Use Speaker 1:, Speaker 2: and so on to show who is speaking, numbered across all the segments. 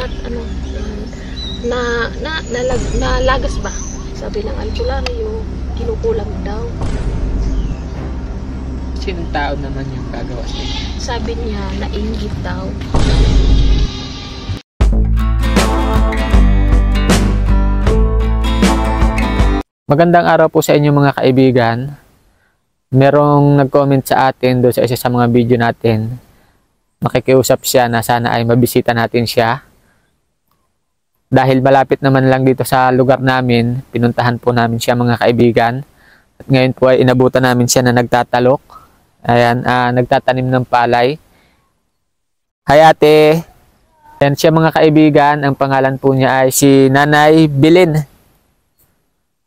Speaker 1: lahat ano nalagas ba? Sabi ng albularyo, kinukulang daw.
Speaker 2: Sinong tao naman yung gagawa siya?
Speaker 1: Sabi niya, nainggit daw.
Speaker 2: Magandang araw po sa inyo mga kaibigan. Merong nag-comment sa atin doon sa isa sa mga video natin. Makikiusap siya na sana ay mabisita natin siya. Dahil malapit naman lang dito sa lugar namin, pinuntahan po namin siya mga kaibigan. At ngayon po ay inabutan namin siya na nagtatalok. Ayan, nagtatanim ng palay. Hi ate! Ayan siya mga kaibigan, ang pangalan po niya ay si Nanay Bilin.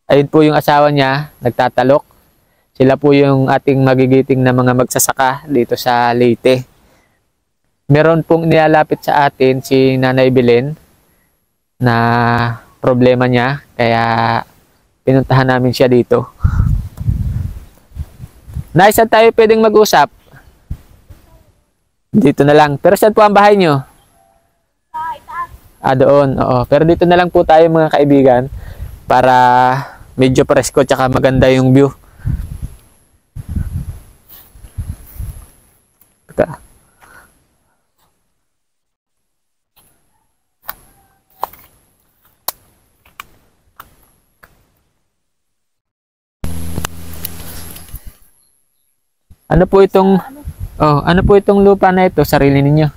Speaker 2: Ayun po yung asawa niya, nagtatalok. Sila po yung ating magigiting na mga magsasaka dito sa Leyte. Meron pong nilalapit sa atin si Nanay Bilin na problema niya, kaya pinuntahan namin siya dito. Nay, saan tayo pwedeng mag-usap? Dito na lang. Pero saan po ang bahay nyo? Doon. Oo. Pero dito na lang po tayo mga kaibigan para medyo presko tsaka maganda yung view. Teka. Ano po itong lupa na ito? Sarili ninyo?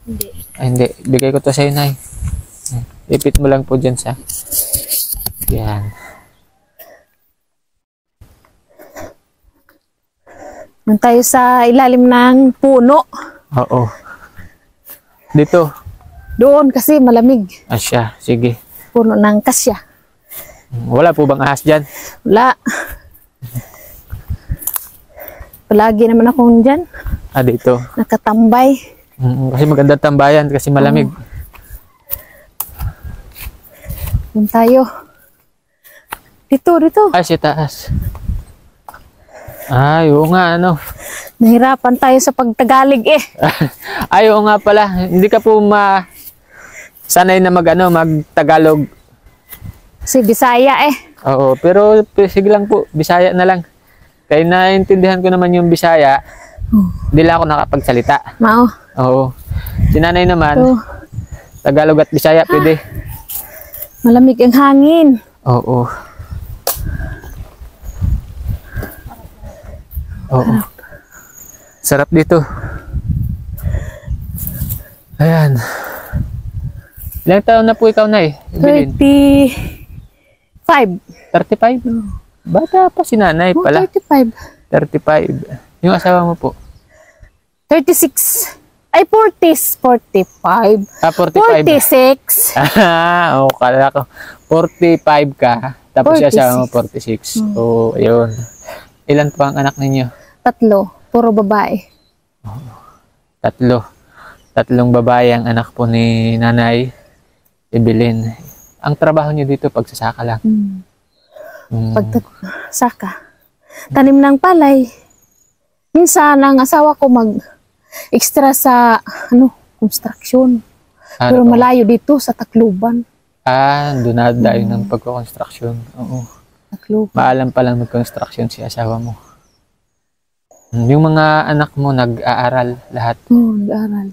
Speaker 1: Hindi.
Speaker 2: Ay, hindi. Bigay ko to sa Nay. Ipit mo lang po dyan sa... Yan.
Speaker 1: Nung tayo sa ilalim ng puno.
Speaker 2: Oo. Dito.
Speaker 1: Doon kasi malamig.
Speaker 2: Asya. Sige.
Speaker 1: Puno ng kasya.
Speaker 2: Wala po bang ahas dyan?
Speaker 1: Wala. Palagi naman akong dyan.
Speaker 2: Dito.
Speaker 1: Nakatambay.
Speaker 2: Kasi maganda tambayan kasi malamig.
Speaker 1: Doon tayo. Dito.
Speaker 2: Ay, si taas. Ay, oo nga, ano.
Speaker 1: Nahirapan tayo sa pagtagalig eh.
Speaker 2: Ay, oo nga pala. Hindi ka po sanay na mag-Tagalog.
Speaker 1: Si Bisaya eh.
Speaker 2: Oo, pero sige lang po. Bisaya na lang. Kaya naintindihan ko naman yung Bisaya. Hindi lang ako nakapagsalita.
Speaker 1: Mao.
Speaker 2: Oo. Si Nanay naman, Tagalog at Bisaya, pwede.
Speaker 1: Malamig ang hangin.
Speaker 2: Oo. Oo. Sarap dito. Ayan. Ilang taon na po ikaw, Nay?
Speaker 1: 35.
Speaker 2: 35? Bata pa si Nanay pala.
Speaker 1: 35.
Speaker 2: 35. Yung asawa mo po?
Speaker 1: 36. Ay, 40s. 45.
Speaker 2: 45.
Speaker 1: 46.
Speaker 2: Kala ko. 45 ka. Tapos yung asawa mo 46. Oo, ayun. Ilan pa ang anak ninyo?
Speaker 1: 3. Puro babae.
Speaker 2: Tatlong babae ang anak po ni Nanay Evelyn. Ang trabaho niyo dito pagsasaka lang?
Speaker 1: Pagsaka. Tanim ng palay. Minsan ang asawa ko mag-extra sa construction. Pero malayo dito sa Tacloban.
Speaker 2: Doon na dahil ng pagko-construction. Oo.
Speaker 1: Tacloban.
Speaker 2: Maalam pa lang mag-construction si asawa mo. Yung mga anak mo nag-aaral lahat?
Speaker 1: Nag-aaral.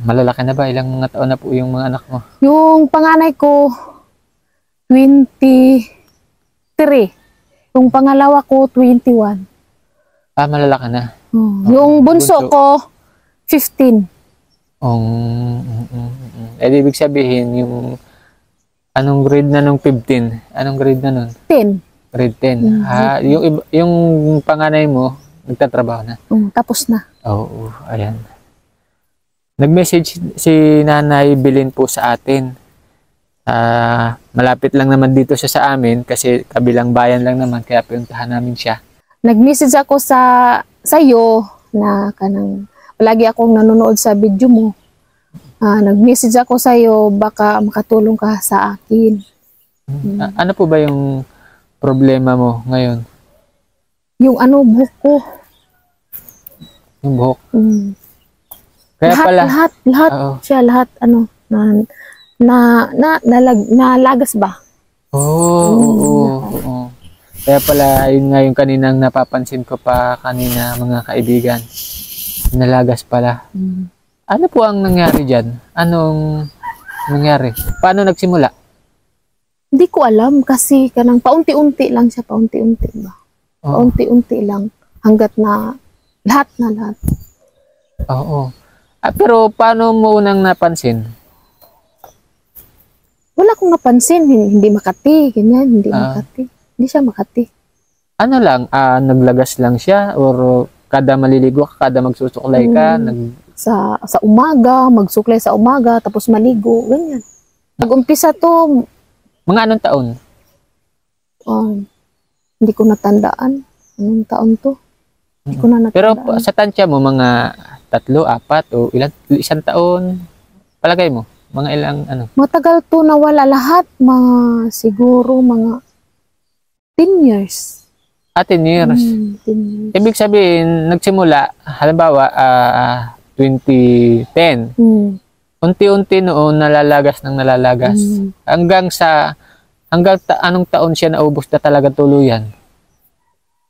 Speaker 2: Malalaki na ba? Ilang mga taon na po yung mga anak mo?
Speaker 1: Yung panganay ko, 23. Yung pangalawa ko, 21.
Speaker 2: Malalaki na.
Speaker 1: Yung bunso ko, 15.
Speaker 2: Ibig sabihin, yung anong grade na nung 15? Anong grade na nun?
Speaker 1: 10.
Speaker 2: Grade 10. Yung panganay mo, nagtatrabaho na?
Speaker 1: Tapos na.
Speaker 2: Oo, ayan. Nag-message si Nanay Bilin po sa atin. Malapit lang naman dito siya sa amin kasi kabilang bayan lang naman, kaya pinuntahan namin siya. Nag-message
Speaker 1: ako sa iyo na palagi akong nanonood sa video mo. Nag-message ako sa iyo, baka makatulong ka sa akin.
Speaker 2: Ano po ba yung problema mo ngayon?
Speaker 1: Yung buhok ko.
Speaker 2: Yung buhok?
Speaker 1: Kaya lahat,
Speaker 2: pala.
Speaker 1: Lahat siya, lahat nalagas ba?
Speaker 2: Oo. Kaya pala, yun nga yung kaninang napapansin ko pa kanina, mga kaibigan. Nalagas pala. Ano po ang nangyari dyan? Anong nangyari? Paano nagsimula?
Speaker 1: Hindi ko alam kasi kanang paunti-unti lang siya, paunti-unti ba? Paunti-unti lang hanggat na lahat.
Speaker 2: Oo. Pero paano mo unang napansin?
Speaker 1: Wala akong napansin, hindi Makati, ganyan, hindi Makati. Hindi siya Makati.
Speaker 2: Ano lang, naglagas lang siya or kada maliligo ka, kada magsusuklay ka,
Speaker 1: sa umaga, magsuklay sa umaga, tapos maligo, ganyan. Nag-umpisa to.
Speaker 2: Mga anong taon?
Speaker 1: Hindi ko natandaan. Anong taon to? Hindi ko na natandaan.
Speaker 2: Pero sa tansya mo, mga 3, 4, o isang taon, palagay mo? Mga ilang ano?
Speaker 1: Matagal to nawala lahat. Siguro mga 10 years.
Speaker 2: 10 years.
Speaker 1: 10 years.
Speaker 2: Ibig sabihin, nagsimula, halimbawa, 2010. Unti-unti noon, nalalagas. Hanggang anong taon siya naubos na talaga tuluyan?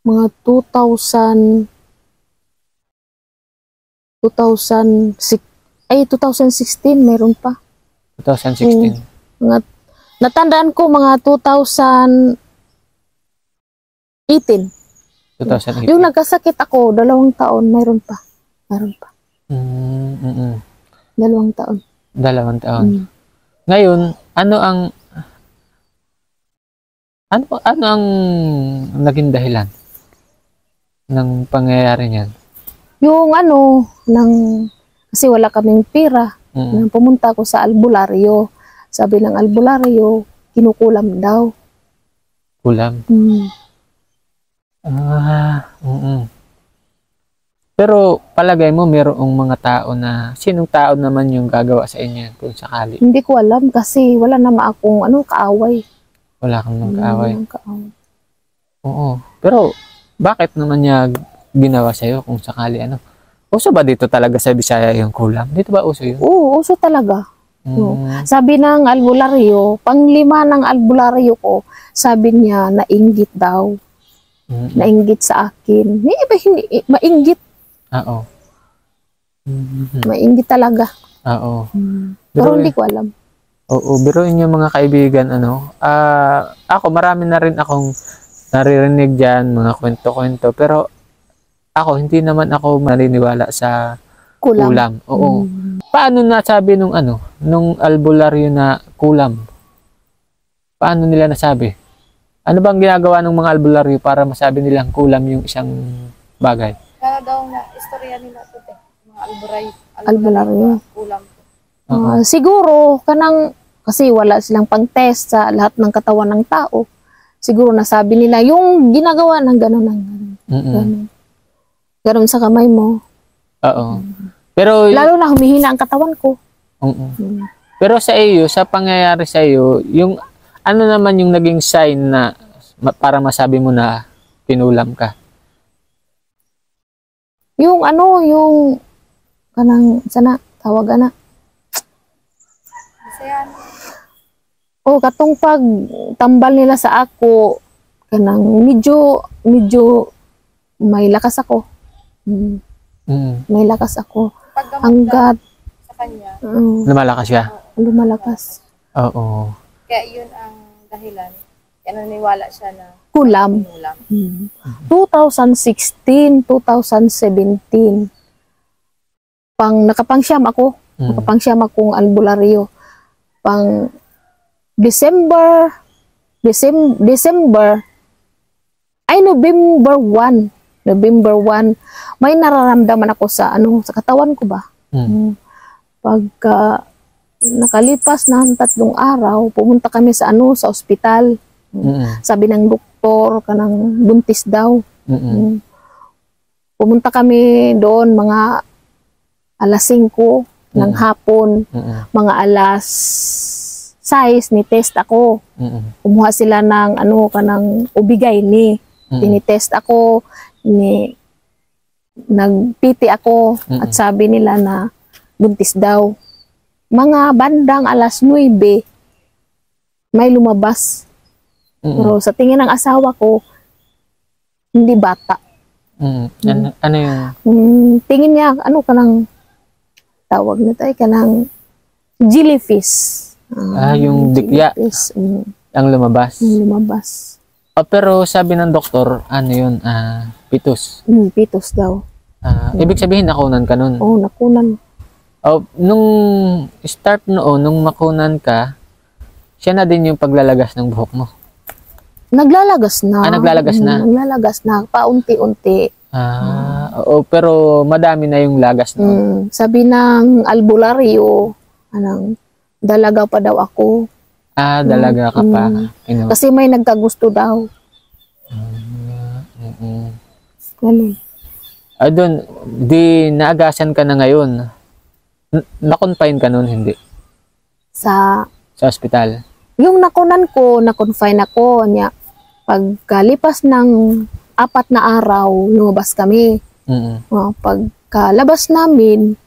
Speaker 1: Mga 2016 meron pa.
Speaker 2: 2016.
Speaker 1: Natandaan ko mga 2018.
Speaker 2: 2018.
Speaker 1: Yung nagkasakit ako, 2 taon, meron pa. 2 taon.
Speaker 2: 2 taon. Ngayon, ano ang naging dahilan ng pangyayari niyan?
Speaker 1: Yung kasi wala kaming pera. Nang pumunta ako sa albularyo. Sabi ng albularyo, kinukulam daw.
Speaker 2: Kulam? Pero palagay mo merong mga tao na, sinong tao naman yung gagawa sa inyo kung sakali?
Speaker 1: Hindi ko alam kasi wala naman akong kaaway.
Speaker 2: Wala kang nang kaaway?
Speaker 1: Kaaway.
Speaker 2: Oo. Pero bakit naman niya ginawa sa'yo kung sakali Uso ba dito talaga sa Bisaya yung kulam? Dito ba uso yun?
Speaker 1: Oo, uso talaga. Sabi ng albularyo, panglima ng albularyo ko, sabi niya, nainggit daw. Nainggit sa akin. Hindi, mainggit.
Speaker 2: Oo.
Speaker 1: Mainggit talaga.
Speaker 2: Oo.
Speaker 1: Pero hindi ko alam.
Speaker 2: Oo, biruin niyo mga kaibigan, ako marami na rin akong naririnig dyan, mga kwento-kwento, pero ako, hindi naman ako maniniwala sa kulam. Oo. Paano nasabi nung albularyo na kulam? Paano nila nasabi? Ano bang ginagawa ng mga albularyo para masabi nilang kulam yung isang bagay?
Speaker 3: Kaya daw na istorya nila ito, mga
Speaker 1: Albularyo.
Speaker 3: Kulam.
Speaker 1: Siguro, kasi wala silang pang-test sa lahat ng katawan ng tao. Siguro nasabi nila, yung ginagawa ng gano'n. Gano'n sa kamay mo.
Speaker 2: Oo. Pero
Speaker 1: lalo na humihina ang katawan ko.
Speaker 2: Pero sa iyo, sa pangyayari sa iyo, yung ano naman yung naging sign na para masabi mo na pinulam ka?
Speaker 1: Yung sana tawag katong pag tambal nila sa ako, medyo may lakas ako. May lakas ako. Hanggat
Speaker 3: sa kanya,
Speaker 2: lumalakas siya?
Speaker 1: Lumalakas.
Speaker 2: Oo.
Speaker 3: kaya yun ang dahilan. Kaya naniwala siya na
Speaker 1: Kulam. 2016, 2017. Nakapangsyam ako. Nakapangsyam akong albularyo. November 1, may nararamdaman ako sa katawan ko ba. Pagka nakalipas ng 3 araw, pumunta kami sa ospital. Sabi ng doktor, kanang buntis daw. Pumunta kami doon mga alas 5 ng hapon, mga alas 6 ni test ako. Kumuha sila ng kanang ubigay ni. Tinitest ako, nagpiti ako at sabi nila na buntis daw. mga bandang alas 9, may lumabas. Pero sa tingin ng asawa ko, hindi bata.
Speaker 2: Ano yung...
Speaker 1: tingin niya, ano kanang tawag na tayo, kanang jellyfish.
Speaker 2: Yung dikya ang lumabas.
Speaker 1: Yung lumabas.
Speaker 2: Pero sabi ng doktor, ano yun, pitos.
Speaker 1: Pitos daw.
Speaker 2: Ibig sabihin, nakunan ka nun?
Speaker 1: Oo, nakunan.
Speaker 2: Nung start noon, nung makunan ka, siya na din yung paglalagas ng buhok mo?
Speaker 1: Naglalagas na.
Speaker 2: Naglalagas na?
Speaker 1: Naglalagas na, paunti-unti.
Speaker 2: Oo, pero madami na yung lagas no?
Speaker 1: Sabi ng albularyo, dalaga pa daw ako.
Speaker 2: Dalaga ka pa.
Speaker 1: Kasi may nagkagusto daw. Ganun.
Speaker 2: Doon, di naagasan ka na ngayon. Na-confine ka nun, hindi? Sa ospital?
Speaker 1: Yung nakunan ko, na-confine ako. Pagkalipas ng 4 na araw, lumabas kami. Pagkalabas namin,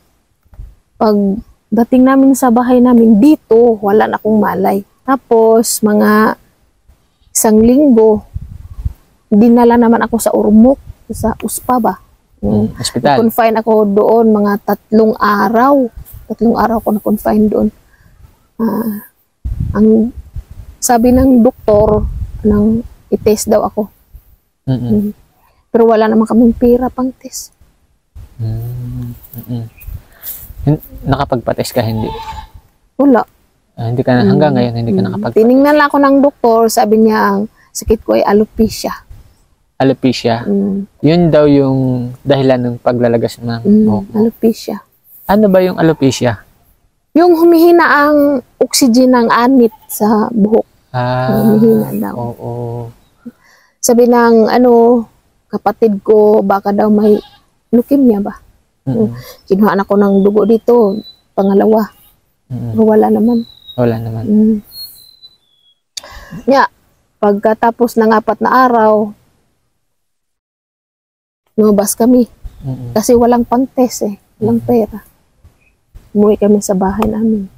Speaker 1: pagdating namin sa bahay namin, dito, wala na akong malay. Tapos, mga 1 linggo, dinala naman ako sa Urmok, sa USPA ba?
Speaker 2: Hospital.
Speaker 1: Confine ako doon, mga 3 araw. 3 araw ako na-confine doon. Ang sabi ng doktor, i-test daw ako. Pero wala naman kaming pera pang test.
Speaker 2: Nakapagpa-test ka, hindi?
Speaker 1: Wala.
Speaker 2: Hindi ka na, hanggang ngayon, hindi ka nakapagpa-test.
Speaker 1: Tinignan lang ako ng doktor, sabi niya, ang sakit ko ay alopecia.
Speaker 2: Alopecia? Yun daw yung dahilan ng paglalagas ng buhok mo?
Speaker 1: Alopecia.
Speaker 2: Ano ba yung alopecia?
Speaker 1: Yung humihina ang oxygen ng anit sa buhok. Humihina daw.
Speaker 2: Oo.
Speaker 1: Sabi ng kapatid ko, baka daw may leukemia ba? Kinuhaan ako ng dugo dito, pangalawa. Pero wala naman.
Speaker 2: Wala naman.
Speaker 1: Pagkatapos ng 4 na araw, lumabas kami. Kasi walang pang-test walang pera. Umuwi kami sa bahay namin.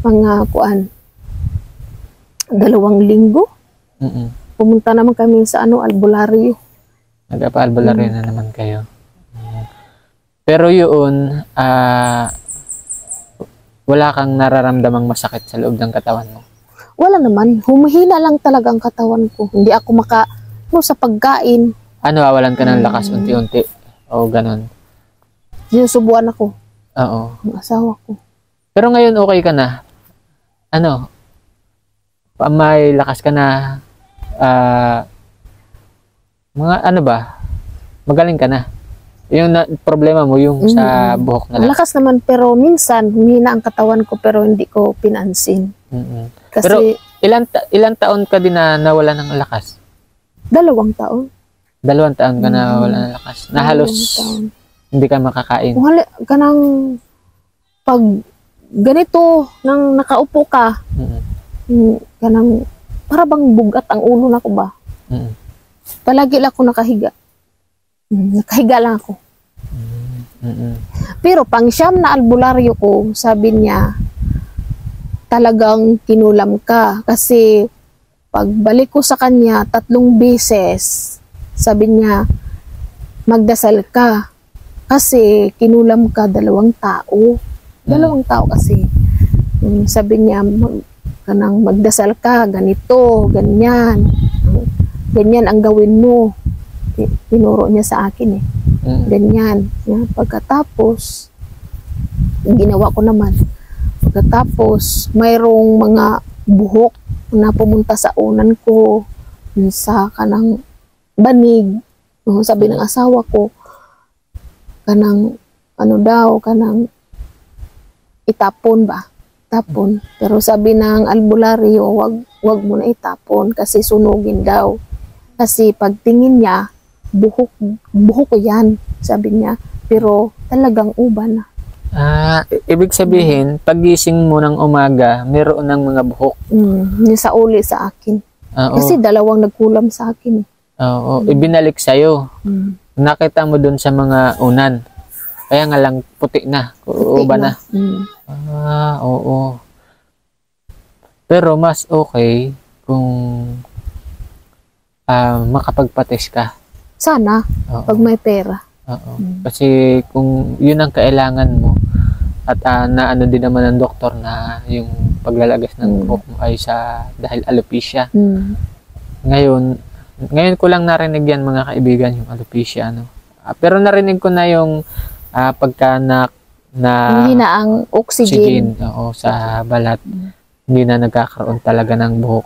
Speaker 1: 2 linggo. Pumunta naman kami sa albularyo.
Speaker 2: Nagpa-albularyo na naman kayo. Pero yun, wala kang nararamdamang masakit sa loob ng katawan mo?
Speaker 1: Wala naman. Humihina lang talaga ang katawan ko. Hindi ako sa pagkain.
Speaker 2: Walan ka ng lakas unti-unti? O ganun?
Speaker 1: Sinusubuan ako.
Speaker 2: Oo.
Speaker 1: Ang asawa ko.
Speaker 2: Pero ngayon okay ka na? May lakas ka na? Magaling ka na? Yung problema mo, yung sa buhok na lang?
Speaker 1: Lakas naman, pero minsan, humina ang katawan ko, pero hindi ko pinansin. Kasi,
Speaker 2: pero ilan taon ka din na nawala ng lakas?
Speaker 1: 2 taon.
Speaker 2: 2 taon ka na wala ng lakas? Na halos hindi ka makakain?
Speaker 1: Kanang pag ganito, nang nakaupo ka, kanang para bang bugat ang ulo na ko ba? Palagi lang ako nakahiga. Nakahiga lang ako. Pero pang siyam na albularyo ko, sabi niya, talagang kinulam ka. Kasi pagbalik ko sa kanya 3 beses, sabi niya, magdasal ka. Kasi kinulam ka 2 tao. 2 tao kasi. Sabi niya, magdasal ka, ganito, ganyan. Ganyan ang gawin mo. Tinuro niya sa akin ganyan. Pagkatapos, ginawa ko naman. Pagkatapos, mayroong mga buhok na pumunta sa unan ko, sa kanang banig. Sabi ng asawa ko, kanang kanang itapon ba? Tapon. Pero sabi ng albularyo, wag mo na itapon kasi sunugin daw. Kasi pagtingin niya, buhok ko yan, sabi niya. Pero talagang uban na.
Speaker 2: Ibig sabihin, pagising mo ng umaga, meron ng mga buhok.
Speaker 1: Yung sa uli sa akin. Kasi 2 nagkulam sa akin.
Speaker 2: Oo, ibinalik sa'yo. Nakita mo dun sa mga unan. Kaya nga lang puti na.
Speaker 1: Puti
Speaker 2: Uba na. Oo. Pero mas okay kung makapagpa-test ka.
Speaker 1: Sana,
Speaker 2: Oo.
Speaker 1: pag may pera.
Speaker 2: Oo. Kasi kung yun ang kailangan mo at na ano din naman ng doktor na yung paglalagas ng buhok mo ay dahil alopecia. Ngayon ko lang narinig yan mga kaibigan, yung alopecia, ano. Pero narinig ko na yung pagka
Speaker 1: Hina ang oxygen.
Speaker 2: Oo, sa balat, hindi na nagkakaroon talaga ng buhok.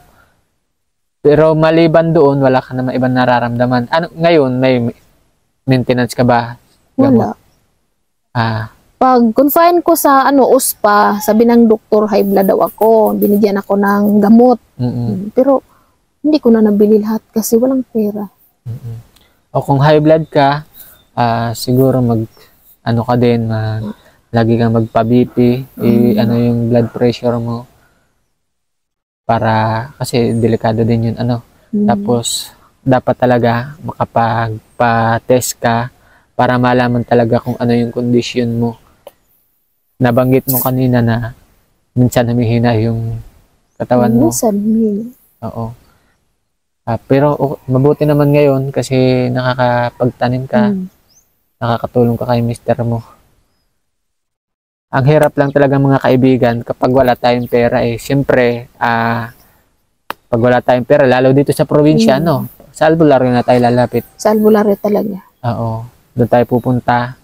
Speaker 2: Pero maliban doon, wala ka naman ibang nararamdaman. Ano, ngayon, may maintenance ka ba?
Speaker 1: Wala. Pag confine ko sa USPA, sabi ng doktor, high blood daw ako. Binigyan ako ng gamot. Pero hindi ko na nabili lahat kasi walang pera.
Speaker 2: O kung high blood ka, siguro ka din, lagi kang magpa-BP, ano yung blood pressure mo. Para, kasi delikado din yun, Tapos, dapat talaga makapagpa-test ka para malaman talaga kung ano yung condition mo. Nabanggit mo kanina na minsan humihina yung katawan mo.
Speaker 1: Minsan humihina.
Speaker 2: Oo. Pero mabuti naman ngayon kasi nakakapagtanim ka, nakakatulong ka kay mister mo. Ang hirap lang talaga mga kaibigan kapag wala tayong pera siyempre, pag wala tayong pera, lalo dito sa probinsya, sa albularyo na tayo lalapit.
Speaker 1: Sa albularyo talaga.
Speaker 2: Oo. Doon tayo pupunta.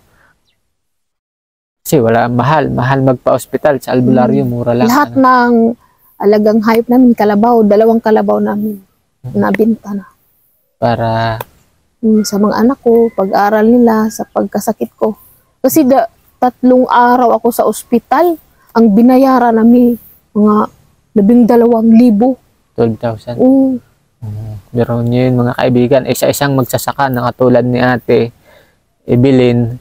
Speaker 2: Kasi mahal magpa-hospital sa albularyo, mura lang.
Speaker 1: Lahat ng alagang hayop namin, kalabaw, 2 kalabaw namin, nabinta na.
Speaker 2: Para
Speaker 1: sa mga anak ko, pag-aral nila, sa pagkasakit ko. Kasi 3 araw ako sa ospital, ang binayaran namin, mga 12,000.
Speaker 2: 12,000. Pero yun mga kaibigan, isa-isang magsasaka na katulad ni Ate Evelyn,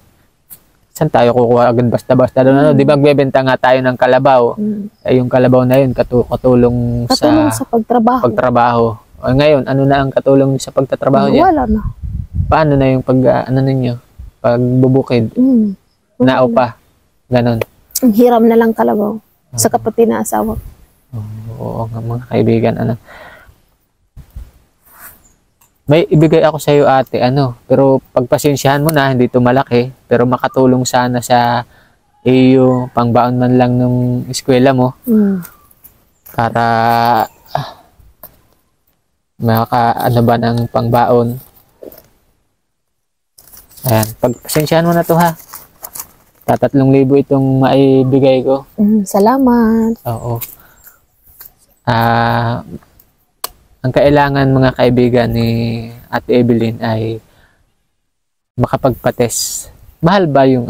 Speaker 2: saan tayo kukuha agad basta-basta doon? Di ba magbebenta nga tayo ng kalabaw? Yung kalabaw na yun, katulong
Speaker 1: sa
Speaker 2: pagtrabaho. O ngayon, ano na ang katulong sa pagtatrabaho niya?
Speaker 1: Wala na.
Speaker 2: Paano na yung ninyo? Pagbubukid? Naupa? Ganon.
Speaker 1: Ang hiram na lang kalabaw sa kapatid na asawa.
Speaker 2: Oo nga mga kaibigan, may ibigay ako sa iyo ate, pero pagpasensyahan mo na, hindi ito malaki, pero makatulong sana sa iyo, pangbaon man lang ng eskwela mo, para ba ng pangbaon. Ayan, pagpasensyahan mo na to ha. 3,000 itong maibigay ko.
Speaker 1: Salamat.
Speaker 2: Oo. Ang kailangan mga kaibigan ni Ate Evelyn ay makapagpates. Mahal ba yung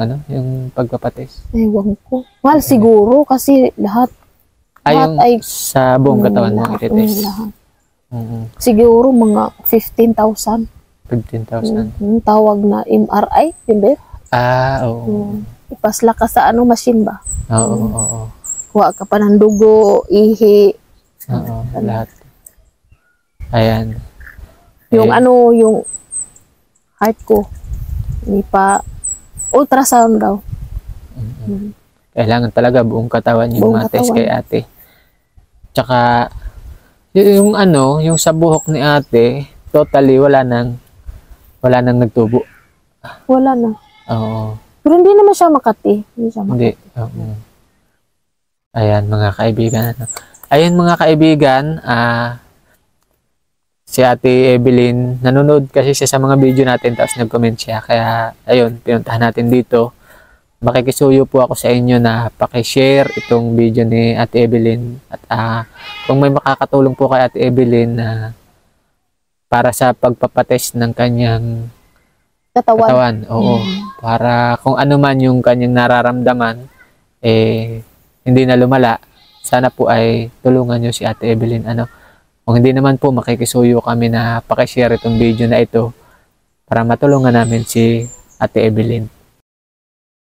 Speaker 2: pagpapates?
Speaker 1: Ewan ko. Mahal siguro kasi lahat
Speaker 2: ay sa buong katawan mo itites.
Speaker 1: Lahat. Siguro mga 15,000.
Speaker 2: 15,000.
Speaker 1: Tawag na MRI, hindi?
Speaker 2: Oo.
Speaker 1: Ipasla ka sa machine ba?
Speaker 2: Oo.
Speaker 1: Kuha ka pa ng dugo, ihi.
Speaker 2: Oo, lahat. Ayan.
Speaker 1: Yung yung heart ko, hindi pa ultrasound daw.
Speaker 2: Kailangan talaga buong katawan yung mga test kay ate. Tsaka, yung sa buhok ni ate, totally wala nang nagtubo.
Speaker 1: Wala na.
Speaker 2: Oo.
Speaker 1: Pero hindi naman siya makati.
Speaker 2: Hindi. Ayan mga kaibigan. Ayan mga kaibigan, si Ate Evelyn, nanonood kasi siya sa mga video natin tapos nag-comment siya. Kaya, ayun, pinuntahan natin dito. Makikisuyo po ako sa inyo na pakishare itong video ni Ate Evelyn. At kung may makakatulong po kay Ate Evelyn para sa pagpapatest ng kanyang katawan. Oo. Para kung ano man yung kanyang nararamdaman, hindi na lumala. Sana po ay tulungan nyo si Ate Evelyn. Kung hindi naman po, makikisuyo kami na pakishare itong video na ito para matulungan namin si Ate Evelyn.